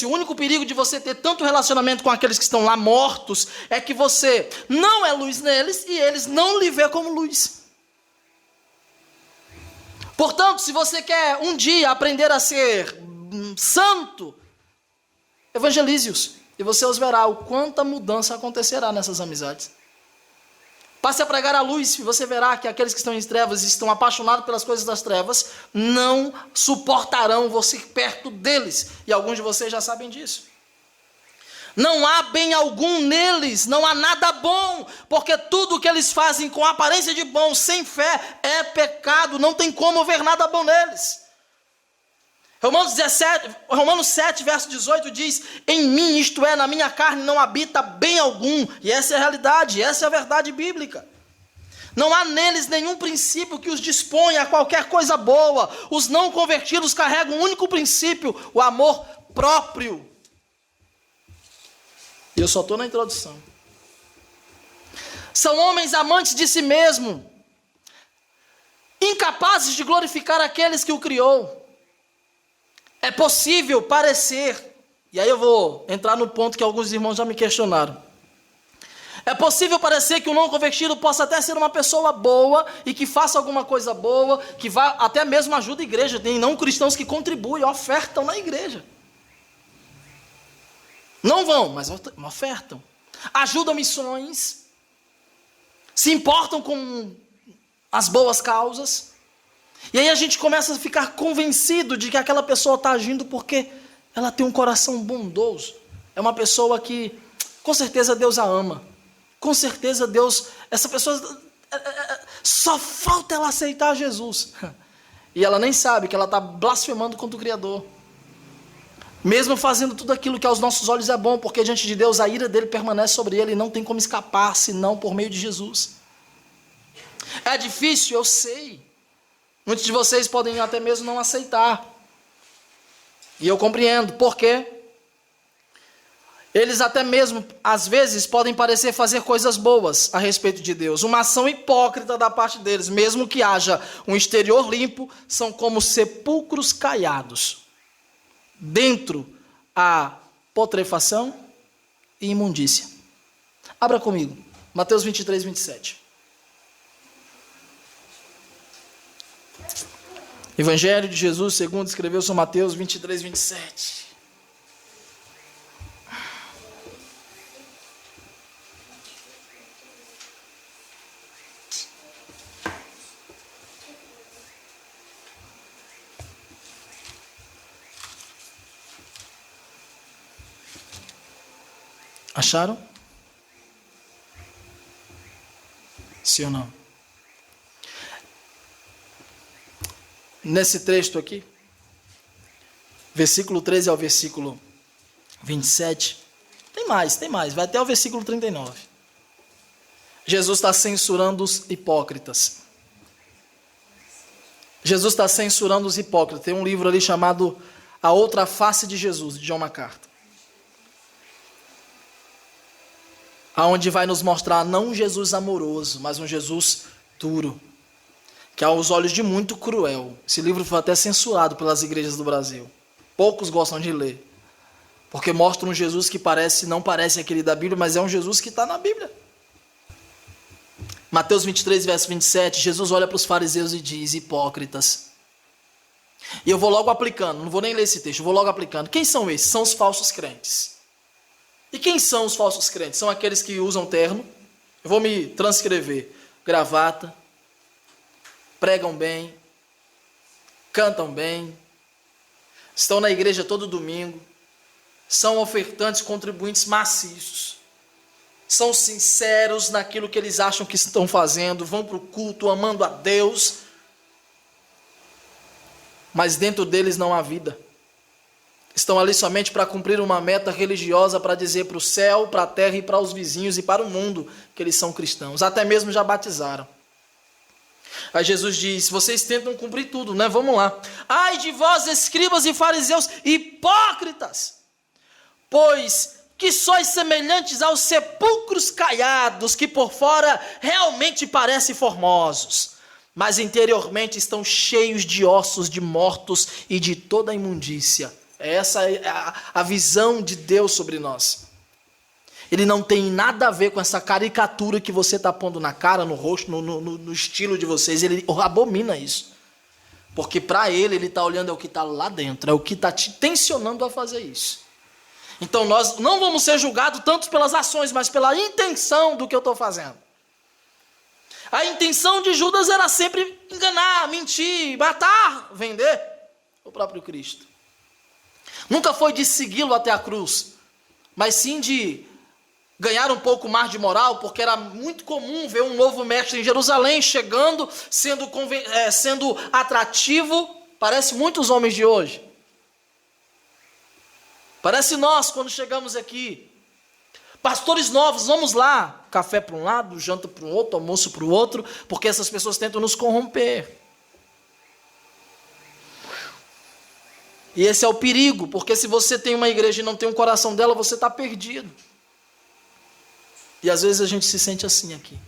O único perigo de você ter tanto relacionamento com aqueles que estão lá mortos é que você não é luz neles e eles não lhe vê como luz. Portanto, se você quer um dia aprender a ser santo, evangelize-os e você os verá o quanta mudança acontecerá nessas amizades. Passe a pregar a luz e você verá que aqueles que estão em trevas e estão apaixonados pelas coisas das trevas não suportarão você perto deles. E alguns de vocês já sabem disso. Não há bem algum neles, não há nada bom, porque tudo que eles fazem com aparência de bom, sem fé, é pecado, não tem como ver nada bom neles. Romanos 7, verso 18 diz: em mim, isto é, na minha carne, não habita bem algum. E essa é a realidade, essa é a verdade bíblica. Não há neles nenhum princípio que os disponha a qualquer coisa boa. Os não convertidos carregam um único princípio, o amor próprio. E eu só estou na introdução. São homens amantes de si mesmo, incapazes de glorificar aqueles que o criou. É possível parecer, e aí eu vou entrar no ponto que alguns irmãos já me questionaram. É possível parecer que o não convertido possa até ser uma pessoa boa e que faça alguma coisa boa, que vá até mesmo ajuda a igreja. Tem não cristãos que contribuem, ofertam na igreja. Não vão, mas ofertam. Ajudam missões, se importam com as boas causas. E aí a gente começa a ficar convencido de que aquela pessoa está agindo porque ela tem um coração bondoso. É uma pessoa que, com certeza, Deus a ama. Com certeza, Deus... Essa pessoa... Só falta ela aceitar Jesus. E ela nem sabe que ela está blasfemando contra o Criador. Mesmo fazendo tudo aquilo que aos nossos olhos é bom, porque diante de Deus a ira dele permanece sobre ele e não tem como escapar, senão por meio de Jesus. É difícil, eu sei. Muitos de vocês podem até mesmo não aceitar. E eu compreendo. Por quê? Eles até mesmo, às vezes, podem parecer fazer coisas boas a respeito de Deus. Uma ação hipócrita da parte deles, mesmo que haja um exterior limpo, são como sepulcros caiados. Dentro há putrefação e imundícia. Abra comigo. Mateus 23, 27. Evangelho de Jesus, segundo escreveu São Mateus 23, 27. Acharam? Sim ou não? Nesse texto aqui, versículo 13 ao versículo 27, tem mais, vai até o versículo 39. Jesus está censurando os hipócritas. Jesus está censurando os hipócritas. Tem um livro ali chamado A Outra Face de Jesus, de John MacArthur. Aonde vai nos mostrar não um Jesus amoroso, mas um Jesus duro, que aos olhos de muito cruel. Esse livro foi até censurado pelas igrejas do Brasil. Poucos gostam de ler, porque mostra um Jesus que não parece aquele da Bíblia, mas é um Jesus que está na Bíblia. Mateus 23, verso 27, Jesus olha para os fariseus e diz: hipócritas. E eu vou logo aplicando, não vou nem ler esse texto, eu vou logo aplicando. Quem são esses? São os falsos crentes. E quem são os falsos crentes? São aqueles que usam terno, eu vou me transcrever, gravata, pregam bem, cantam bem, estão na igreja todo domingo, são ofertantes, contribuintes maciços, são sinceros naquilo que eles acham que estão fazendo, vão para o culto amando a Deus, mas dentro deles não há vida. Estão ali somente para cumprir uma meta religiosa, para dizer para o céu, para a terra e para os vizinhos e para o mundo que eles são cristãos. Até mesmo já batizaram. Aí Jesus diz: vocês tentam cumprir tudo, né? Vamos lá. Ai de vós, escribas e fariseus, hipócritas! Pois que sois semelhantes aos sepulcros caiados, que por fora realmente parecem formosos, mas interiormente estão cheios de ossos de mortos e de toda a imundícia. Essa é a visão de Deus sobre nós. Ele não tem nada a ver com essa caricatura que você está pondo na cara, no rosto, no estilo de vocês. Ele abomina isso. Porque para ele está olhando é o que está lá dentro, é o que está te tensionando a fazer isso. Então nós não vamos ser julgados tanto pelas ações, mas pela intenção do que eu estou fazendo. A intenção de Judas era sempre enganar, mentir, matar, vender o próprio Cristo. Nunca foi de segui-lo até a cruz, mas sim de ganhar um pouco mais de moral, porque era muito comum ver um novo mestre em Jerusalém chegando, sendo atrativo. Parece muitos homens de hoje. Parece nós quando chegamos aqui. Pastores novos, vamos lá. Café para um lado, janta para o outro, almoço para o outro, porque essas pessoas tentam nos corromper. E esse é o perigo, porque se você tem uma igreja e não tem um coração dela, você está perdido. E às vezes a gente se sente assim aqui.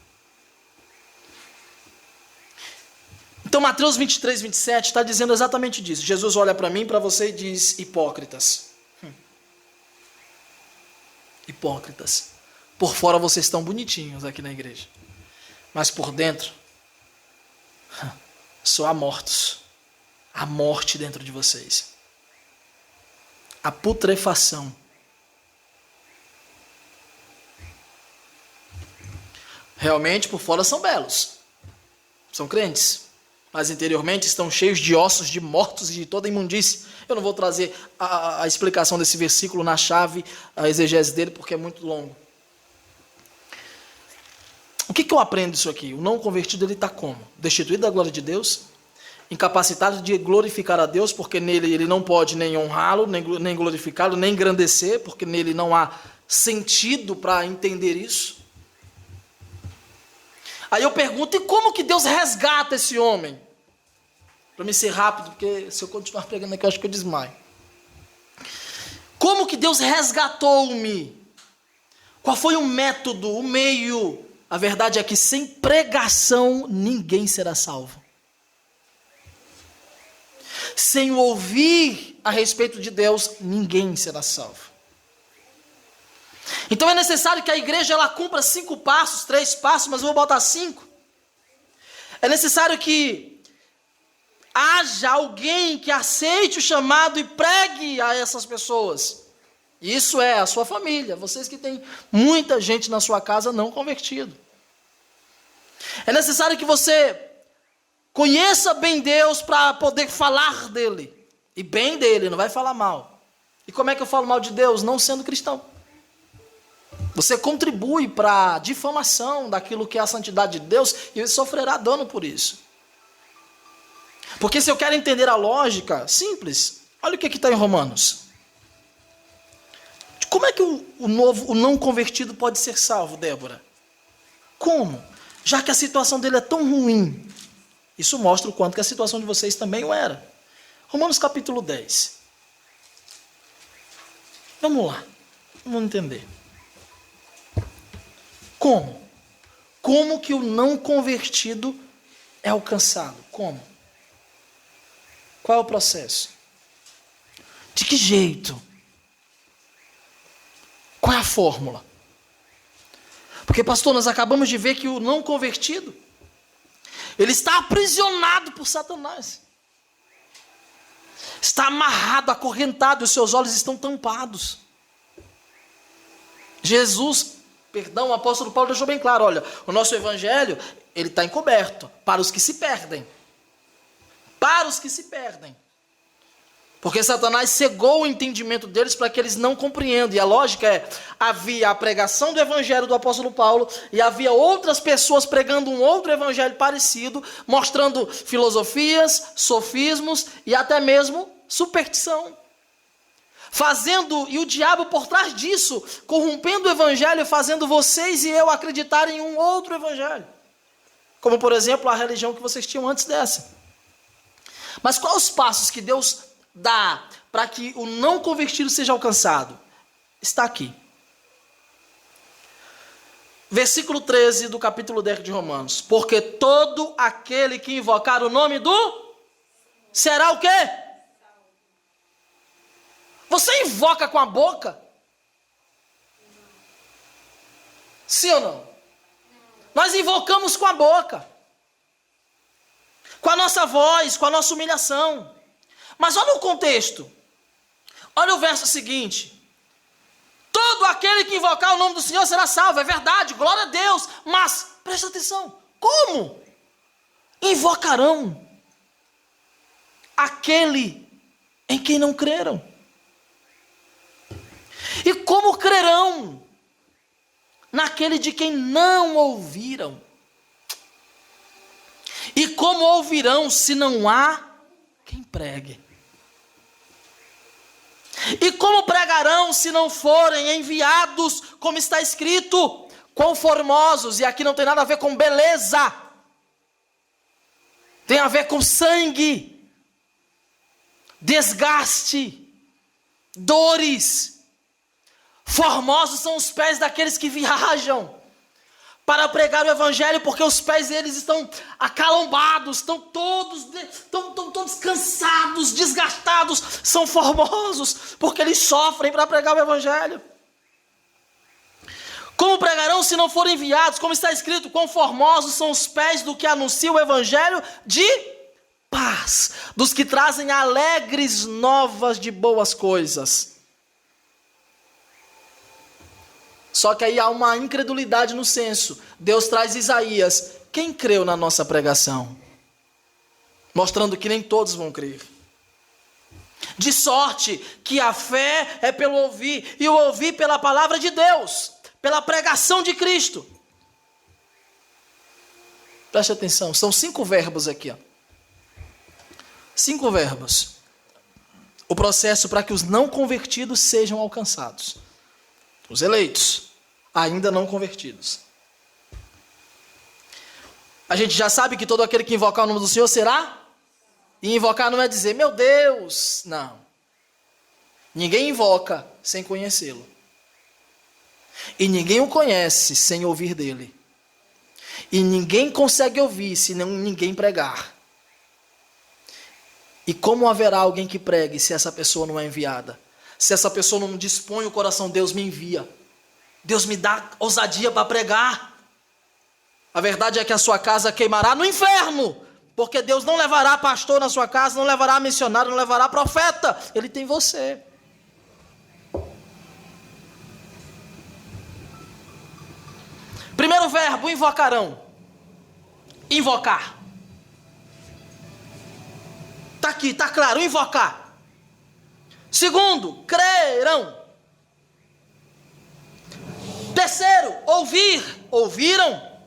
Então Mateus 23, 27 está dizendo exatamente disso. Jesus olha para mim e para você e diz: hipócritas. Hipócritas. Por fora vocês estão bonitinhos aqui na igreja. Mas por dentro, só há mortos. Há morte dentro de vocês. A putrefação. Realmente por fora são belos. São crentes. Mas interiormente estão cheios de ossos de mortos e de toda imundície. Eu não vou trazer a explicação desse versículo na chave, a exegese dele, porque é muito longo. O que eu aprendo disso aqui? O não convertido, ele está como? Destituído da glória de Deus, incapacitado de glorificar a Deus, porque nele ele não pode nem honrá-lo, nem glorificá-lo, nem engrandecer, porque nele não há sentido para entender isso. Aí eu pergunto, e como que Deus resgata esse homem? Para me ser rápido, porque se eu continuar pregando aqui, eu acho que eu desmaio. Como que Deus resgatou-me? Qual foi o método, o meio? A verdade é que sem pregação, ninguém será salvo. Sem ouvir a respeito de Deus, ninguém será salvo. Então é necessário que a igreja ela cumpra 5 passos, 3 passos, mas eu vou botar 5. É necessário que haja alguém que aceite o chamado e pregue a essas pessoas. Isso é a sua família, vocês que têm muita gente na sua casa não convertido. É necessário que você conheça bem Deus para poder falar dele. E bem dele, não vai falar mal. E como é que eu falo mal de Deus? Não sendo cristão. Você contribui para a difamação daquilo que é a santidade de Deus e sofrerá dano por isso. Porque se eu quero entender a lógica, simples. Olha o que está em Romanos. Como é que o não convertido pode ser salvo, Débora? Como? Já que a situação dele é tão ruim. Isso mostra o quanto que a situação de vocês também o era. Romanos capítulo 10. Vamos lá. Vamos entender. Como? Como que o não convertido é alcançado? Como? Qual é o processo? De que jeito? Qual é a fórmula? Porque, pastor, nós acabamos de ver que o não convertido, ele está aprisionado por Satanás. Está amarrado, acorrentado, os seus olhos estão tampados. O apóstolo Paulo deixou bem claro, olha, o nosso evangelho, ele está encoberto para os que se perdem. Para os que se perdem. Porque Satanás cegou o entendimento deles para que eles não compreendam. E a lógica é, havia a pregação do evangelho do apóstolo Paulo e havia outras pessoas pregando um outro evangelho parecido, mostrando filosofias, sofismos e até mesmo superstição. E o diabo por trás disso, corrompendo o evangelho, fazendo vocês e eu acreditarem em um outro evangelho. Como, por exemplo, a religião que vocês tinham antes dessa. Mas quais os passos que Deus dá para que o não convertido seja alcançado? Está aqui. Versículo 13 do capítulo 10 de Romanos. Porque todo aquele que invocar o nome do... será o quê? Você invoca com a boca? Sim ou não? Nós invocamos com a boca, com a nossa voz, com a nossa humilhação. Mas olha o contexto. Olha o verso seguinte. Todo aquele que invocar o nome do Senhor será salvo. É verdade, glória a Deus. Mas, presta atenção. Como invocarão aquele em quem não creram? E como crerão naquele de quem não ouviram? E como ouvirão se não há quem pregue? E como pregarão se não forem enviados, como está escrito, quão formosos, e aqui não tem nada a ver com beleza, tem a ver com sangue, desgaste, dores. Formosos são os pés daqueles que viajam para pregar o evangelho, porque os pés deles estão acalombados, estão todos cansados, desgastados. São formosos porque eles sofrem para pregar o evangelho. Como pregarão se não forem enviados? Como está escrito, quão formosos são os pés do que anuncia o evangelho de paz, dos que trazem alegres novas de boas coisas. Só que aí há uma incredulidade no senso. Deus traz Isaías. Quem creu na nossa pregação? Mostrando que nem todos vão crer. De sorte que a fé é pelo ouvir, e o ouvir pela palavra de Deus, pela pregação de Cristo. Preste atenção, são 5 verbos aqui. 5 verbos. O processo para que os não convertidos sejam alcançados. Os eleitos, ainda não convertidos. A gente já sabe que todo aquele que invocar o nome do Senhor será? E invocar não é dizer, meu Deus, não. Ninguém invoca sem conhecê-lo. E ninguém o conhece sem ouvir dele. E ninguém consegue ouvir se não ninguém pregar. E como haverá alguém que pregue se essa pessoa não é enviada? Se essa pessoa não dispõe o coração, Deus me envia. Deus me dá ousadia para pregar. A verdade é que a sua casa queimará no inferno. Porque Deus não levará pastor na sua casa, não levará missionário, não levará profeta. Ele tem você. Primeiro verbo, invocarão. Invocar. Está aqui, está claro, invocar. Segundo, crerão. Terceiro, ouvir. Ouviram?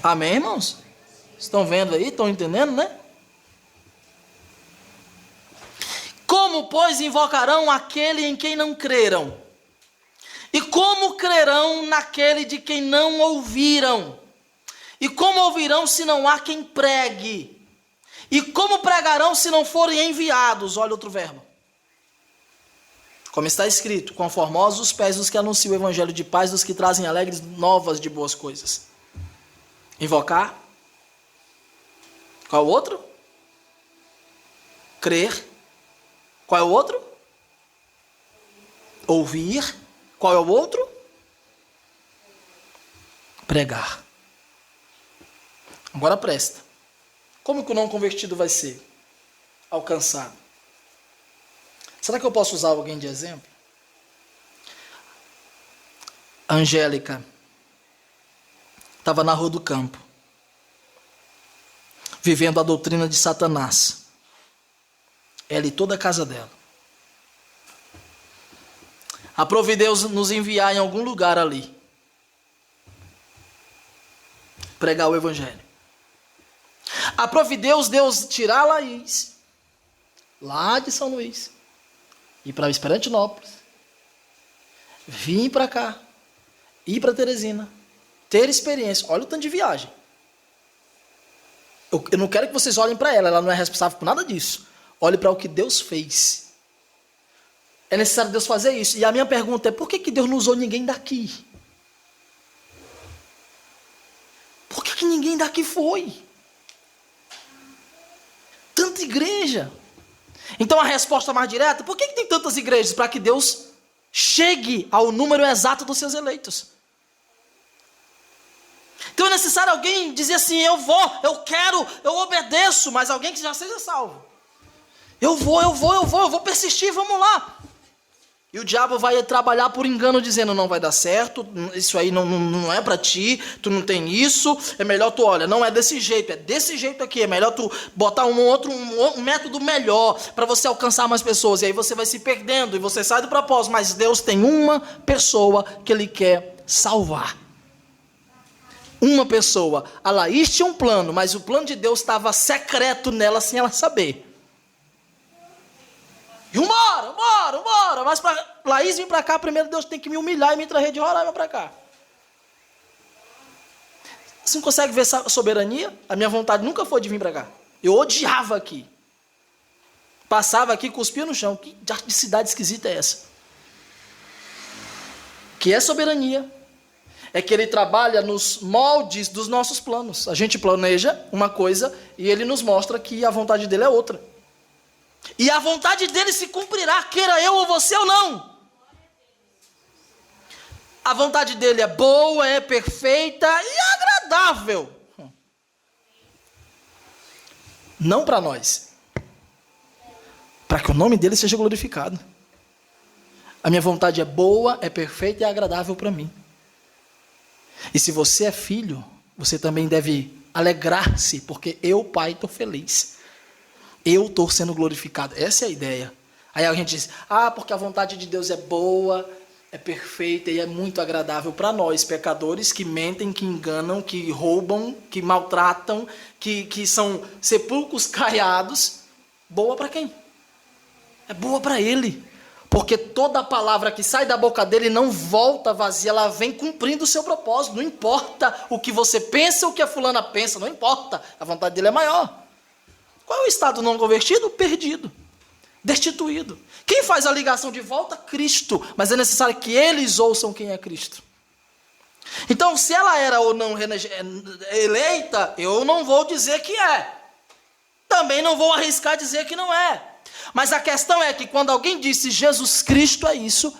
Amém, irmãos? Estão vendo aí? Estão entendendo, né? Como, pois, invocarão aquele em quem não creram? E como crerão naquele de quem não ouviram? E como ouvirão se não há quem pregue? E como pregarão se não forem enviados? Olha outro verbo. Como está escrito, quão formosos os pés dos que anunciam o evangelho de paz, dos que trazem alegres novas de boas coisas. Invocar. Qual é o outro? Crer. Qual é o outro? Ouvir. Qual é o outro? Pregar. Agora presta. Como que o não convertido vai ser alcançado? Será que eu posso usar alguém de exemplo? A Angélica estava na Rua do Campo, vivendo a doutrina de Satanás. Ela e toda a casa dela. Aprove Deus nos enviar em algum lugar ali, pregar o evangelho. Aprove Deus tirar a Laís, lá de São Luís, ir para Esperantinópolis, vir para cá, ir para Teresina, ter experiência. Olha o tanto de viagem. Eu não quero que vocês olhem para ela, ela não é responsável por nada disso. Olhe para o que Deus fez. É necessário Deus fazer isso. E a minha pergunta é, por que Deus não usou ninguém daqui? Por que ninguém daqui foi? Tanta igreja. Então a resposta mais direta, por que tem tantas igrejas? Para que Deus chegue ao número exato dos seus eleitos. Então é necessário alguém dizer assim, eu vou, eu quero, eu obedeço, mas alguém que já seja salvo. Eu vou persistir, vamos lá. E o diabo vai trabalhar por engano, dizendo, não vai dar certo, isso aí não é para ti, tu não tem isso, é melhor tu, olha, não é desse jeito, é desse jeito aqui, é melhor tu botar um método melhor, para você alcançar mais pessoas, e aí você vai se perdendo, e você sai do propósito, mas Deus tem uma pessoa que Ele quer salvar. Uma pessoa. A Laís tinha um plano, mas o plano de Deus estava secreto nela, sem ela saber. E bora. Mas para Laís vir para cá, primeiro Deus tem que me humilhar e me trazer de Roraima para cá. Você não consegue ver essa soberania? A minha vontade nunca foi de vir para cá. Eu odiava aqui. Passava aqui, cuspia no chão. Que de cidade esquisita é essa? Que é soberania. É que Ele trabalha nos moldes dos nossos planos. A gente planeja uma coisa e Ele nos mostra que a vontade dele é outra. E a vontade dele se cumprirá, queira eu ou você ou não. A vontade dele é boa, é perfeita e agradável. Não para nós. Para que o nome dele seja glorificado. A minha vontade é boa, é perfeita e é agradável para mim. E se você é filho, você também deve alegrar-se, porque eu, pai, estou feliz. Eu estou sendo glorificado. Essa é a ideia. Aí a gente diz, porque a vontade de Deus é boa, é perfeita e é muito agradável para nós, pecadores que mentem, que enganam, que roubam, que maltratam, que são sepulcros caiados. Boa para quem? É boa para Ele. Porque toda palavra que sai da boca dele não volta vazia, ela vem cumprindo o seu propósito. Não importa o que você pensa, o que a fulana pensa, não importa. A vontade dele é maior. Qual é o estado não convertido? Perdido. Destituído. Quem faz a ligação de volta? Cristo. Mas é necessário que eles ouçam quem é Cristo. Então, se ela era ou não eleita, eu não vou dizer que é. Também não vou arriscar dizer que não é. Mas a questão é que quando alguém disse Jesus Cristo é isso,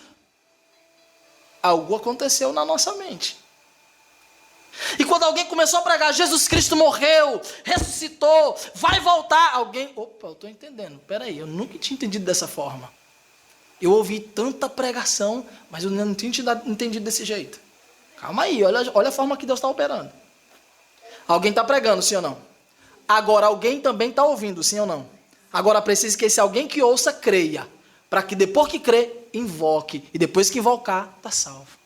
algo aconteceu na nossa mente. E quando alguém começou a pregar, Jesus Cristo morreu, ressuscitou, vai voltar, alguém, eu estou entendendo, peraí, eu nunca tinha entendido dessa forma. Eu ouvi tanta pregação, mas eu não tinha entendido desse jeito. Calma aí, olha a forma que Deus está operando. Alguém está pregando, sim ou não? Agora alguém também está ouvindo, sim ou não? Agora precisa que esse alguém que ouça, creia, para que depois que crê, invoque, e depois que invocar, está salvo.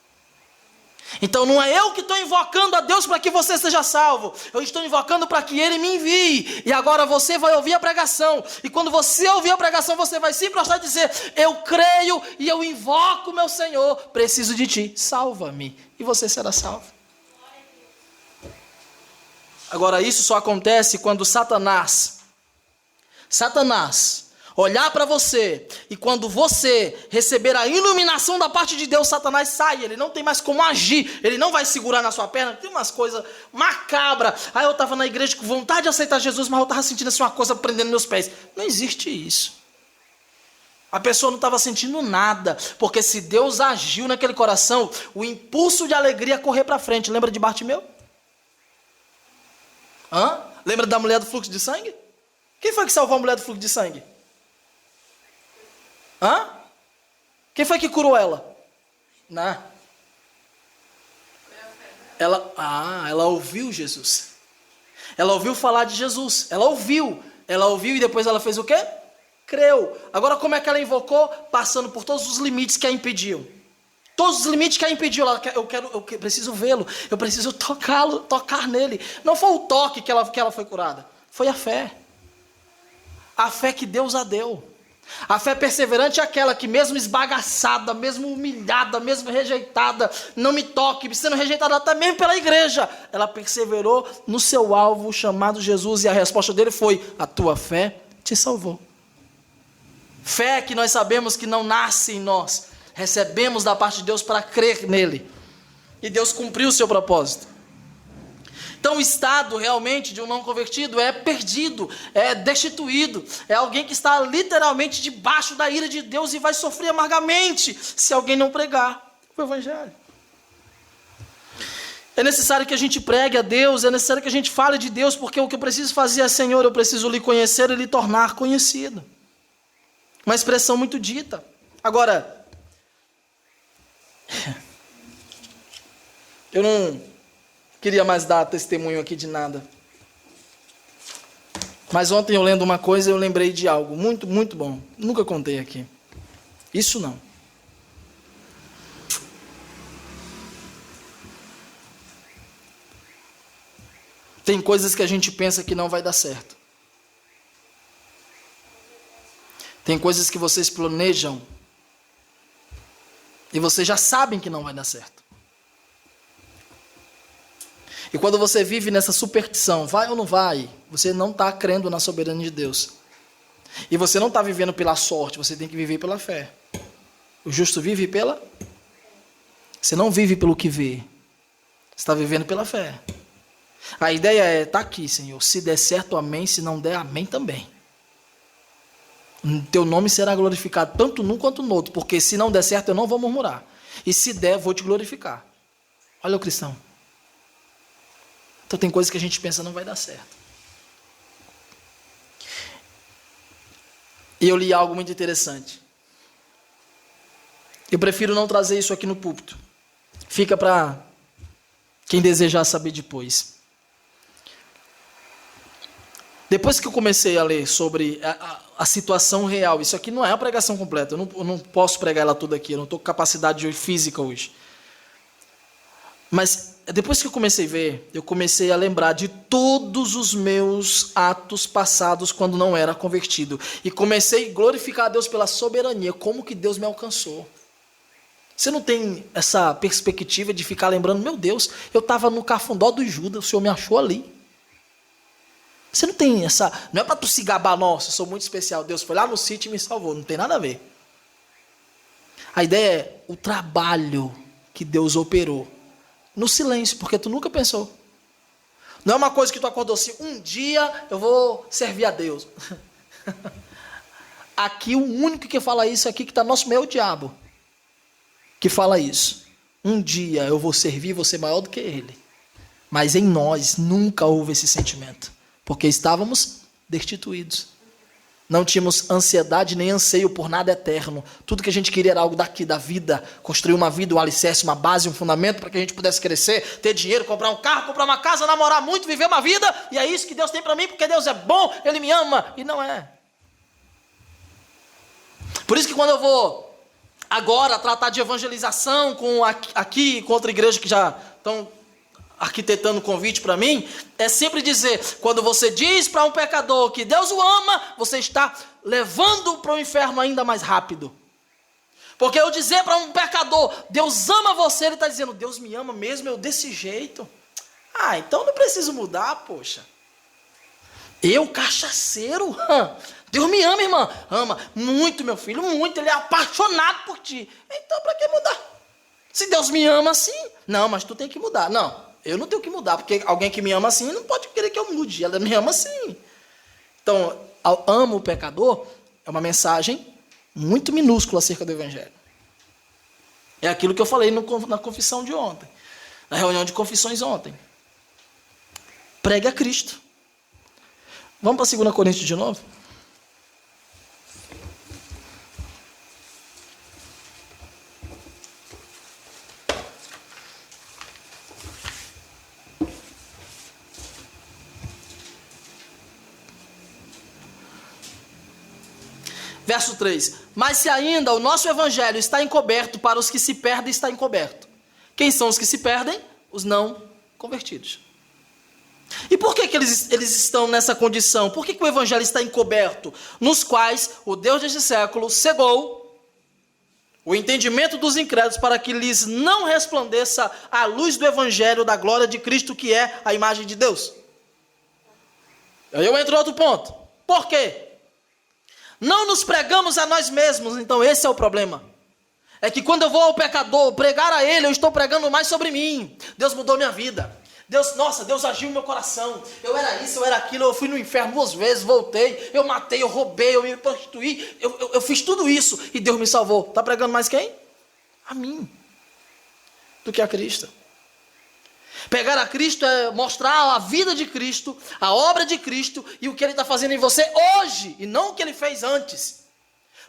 Então não é eu que estou invocando a Deus para que você seja salvo. Eu estou invocando para que Ele me envie. E agora você vai ouvir a pregação. E quando você ouvir a pregação, você vai se prostrar e dizer, eu creio e eu invoco meu Senhor. Preciso de ti, salva-me. E você será salvo. Agora isso só acontece quando Satanás olhar para você, e quando você receber a iluminação da parte de Deus, Satanás sai, ele não tem mais como agir, ele não vai segurar na sua perna, tem umas coisas macabras. Eu estava na igreja com vontade de aceitar Jesus, mas eu estava sentindo assim uma coisa prendendo meus pés. Não existe isso. A pessoa não estava sentindo nada, porque se Deus agiu naquele coração, o impulso de alegria é correr para frente. Lembra de Bartimeu? Lembra da mulher do fluxo de sangue? Quem foi que salvou a mulher do fluxo de sangue? Quem foi que curou ela? Ela ouviu Jesus. Ela ouviu falar de Jesus. Ela ouviu e depois ela fez o quê? Creu. Agora como é que ela invocou? Passando por todos os limites que a impediam. Todos os limites que a impediu. Eu preciso vê-lo. Eu preciso tocar nele. Não foi o toque que ela foi curada. Foi a fé. A fé que Deus a deu. A fé perseverante é aquela que mesmo esbagaçada, mesmo humilhada, mesmo rejeitada, não me toque, sendo rejeitada até mesmo pela igreja, ela perseverou no seu alvo chamado Jesus, e a resposta dele foi, a tua fé te salvou. Fé que nós sabemos que não nasce em nós, recebemos da parte de Deus para crer nele, e Deus cumpriu o seu propósito. Então o estado realmente de um não convertido é perdido, é destituído, é alguém que está literalmente debaixo da ira de Deus e vai sofrer amargamente se alguém não pregar o evangelho. É necessário que a gente pregue a Deus, é necessário que a gente fale de Deus, porque o que eu preciso fazer é, Senhor, eu preciso lhe conhecer e lhe tornar conhecido. Uma expressão muito dita. Agora, eu não queria mais dar testemunho aqui de nada. Mas ontem eu lendo uma coisa, eu lembrei de algo muito, muito bom. Nunca contei aqui. Isso não. Tem coisas que a gente pensa que não vai dar certo. Tem coisas que vocês planejam e vocês já sabem que não vai dar certo. E quando você vive nessa superstição, vai ou não vai, você não está crendo na soberania de Deus. E você não está vivendo pela sorte, você tem que viver pela fé. O justo vive pela... Você não vive pelo que vê. Você está vivendo pela fé. A ideia é, está aqui, Senhor. Se der certo, amém. Se não der, amém também. Teu nome será glorificado tanto num quanto no outro. Porque se não der certo, eu não vou murmurar. E se der, vou te glorificar. Olha o cristão. Então tem coisas que a gente pensa não vai dar certo. E eu li algo muito interessante. Eu prefiro não trazer isso aqui no púlpito. Fica para quem desejar saber depois. Depois que eu comecei a ler sobre a situação real, isso aqui não é a pregação completa, eu não posso pregar ela toda aqui, eu não estou com capacidade física hoje. Mas depois que eu comecei a ver, eu comecei a lembrar de todos os meus atos passados quando não era convertido. E comecei a glorificar a Deus pela soberania, como que Deus me alcançou. Você não tem essa perspectiva de ficar lembrando, meu Deus, eu estava no cafundó do Judas, o Senhor me achou ali. Você não tem essa... Não é para tu se gabar, nossa, eu sou muito especial. Deus foi lá no sítio e me salvou. Não tem nada a ver. A ideia é o trabalho que Deus operou. No silêncio, porque tu nunca pensou. Não é uma coisa que tu acordou assim, um dia eu vou servir a Deus. Aqui o único que fala isso aqui que está nosso meio é o diabo. Que fala isso. Um dia eu vou servir, vou ser maior do que ele. Mas em nós nunca houve esse sentimento. Porque estávamos destituídos. Não tínhamos ansiedade nem anseio por nada eterno. Tudo que a gente queria era algo daqui, da vida. Construir uma vida, um alicerce, uma base, um fundamento para que a gente pudesse crescer, ter dinheiro, comprar um carro, comprar uma casa, namorar muito, viver uma vida. E é isso que Deus tem para mim, porque Deus é bom, Ele me ama. E não é. Por isso que quando eu vou agora tratar de evangelização com aqui, com outra igreja que já estão arquitetando convite para mim, é sempre dizer, quando você diz para um pecador que Deus o ama, você está levando para o inferno ainda mais rápido. Porque eu dizer para um pecador, Deus ama você, ele está dizendo, Deus me ama mesmo, eu desse jeito. Ah, então não preciso mudar, poxa. Eu, cachaceiro, Deus me ama, irmã. Ama muito, meu filho, muito, ele é apaixonado por ti. Então para que mudar? Se Deus me ama assim, não, mas tu tem que mudar. Não. Eu não tenho que mudar, porque alguém que me ama assim não pode querer que eu mude. Ela me ama assim. Então, amo o pecador é uma mensagem muito minúscula acerca do Evangelho. É aquilo que eu falei na confissão de ontem. Na reunião de confissões ontem. Pregue a Cristo. Vamos para 2 Coríntios de novo? Verso 3. Mas se ainda o nosso evangelho está encoberto, para os que se perdem está encoberto. Quem são os que se perdem? Os não convertidos. E por que eles estão nessa condição? Por que o evangelho está encoberto? Nos quais o Deus deste século cegou o entendimento dos incrédulos para que lhes não resplandeça a luz do evangelho da glória de Cristo, que é a imagem de Deus. Aí eu entro em outro ponto. Por quê? Não nos pregamos a nós mesmos, então esse é o problema. É que quando eu vou ao pecador pregar a ele, eu estou pregando mais sobre mim. Deus mudou minha vida. Deus agiu no meu coração. Eu era isso, eu era aquilo, eu fui no inferno 2 vezes, voltei, eu matei, eu roubei, eu me prostituí, eu fiz tudo isso e Deus me salvou. Está pregando mais quem? A mim, do que a Cristo. Pegar a Cristo é mostrar a vida de Cristo, a obra de Cristo e o que Ele está fazendo em você hoje, e não o que Ele fez antes.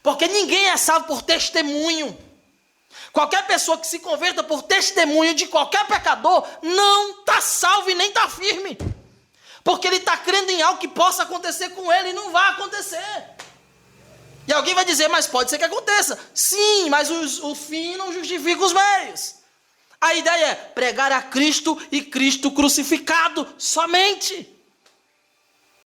Porque ninguém é salvo por testemunho. Qualquer pessoa que se converta por testemunho de qualquer pecador, não está salvo e nem está firme. Porque ele está crendo em algo que possa acontecer com ele e não vai acontecer. E alguém vai dizer, mas pode ser que aconteça. Sim, mas o fim não justifica os meios. A ideia é pregar a Cristo e Cristo crucificado somente.